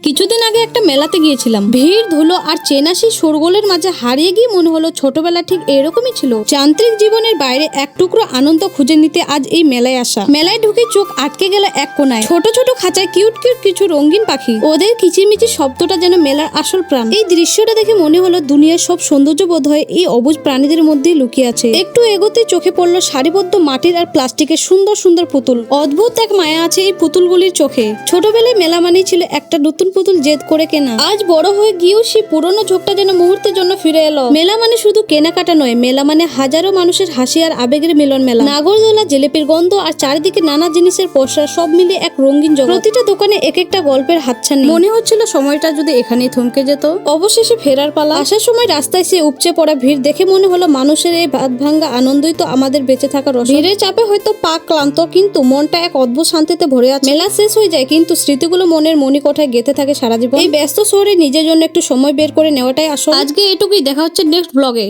কিছুদিন আগে একটা মেলাতে গিয়েছিলাম। ভিড় ধুলো আর চেনা সেই শোরগোলের মাঝে হারিয়ে গিয়ে মনে হলো ছোটবেলা ঠিক এরকমই ছিল। যান্ত্রিক জীবনের বাইরে এক টুকরো আনন্দ খুঁজে নিতে আজ এই মেলায় আসা। মেলায় ঢুকে চোখ আটকে গেল এক কোনায়, ছোট ছোট খাঁচায় কিউট কিউট কিছু রঙিন পাখি। ওদের কিচিরমিচি শব্দটা যেন মেলার আসল প্রাণ। এই দৃশ্যটা দেখে মনে হলো দুনিয়ার সব সৌন্দর্য বোধ হয় এই অবুঝ প্রাণীদের মধ্যেই লুকিয়ে আছে। একটু এগোতে চোখে পড়লো সারিবদ্ধ মাটির আর প্লাস্টিকের সুন্দর সুন্দর পুতুল। অদ্ভুত এক মায়া আছে এই পুতুলগুলির চোখে। ছোটবেলায় মেলা মানেই ছিল একটা নতুন পুতুল জেদ করে কেনা। আজ বড় হয়ে গিয়েও সেই পুরনো ঝোঁকটা যেন মুহূর্তের জন্য ফিরে এলো। মেলা মানে শুধু কেনাকাটা নয়, মেলা মানে হাজারো মানুষের হাসি আর আবেগের মিলন মেলা। নাগরদোলা, জিলিপির গন্ধ আর চারিদিকে নানা জিনিসের পসরা, সব মিলে এক রঙিন জগৎ। প্রতিটা দোকানে এক একটা গল্পের হাতছানি। মনে হচ্ছিল সময়টা যদি এখানেই থমকে যেত। অবশেষে ফেরার পালা। আসার সময় রাস্তায় সে উপচে পড়া ভিড় দেখে মনে হলো মানুষের এই ভাত ভাঙ্গা আনন্দই তো আমাদের বেঁচে থাকার রসদ। ভিড়ের চাপে হয়তো পা ক্লান্ত, কিন্তু মনটা এক অদ্ভুত শান্তিতে ভরে আছে। মেলা শেষ হয়ে যায়, কিন্তু স্মৃতিগুলো মনের মণিকোঠায় গেঁথে থাকে সারা জীবন। এই ব্যস্ত শহরে নিজের জন্য একটু সময় বের করে নেওয়াটাই আসল। আজকে এটুকুই, দেখা হচ্ছে নেক্সট ব্লগে।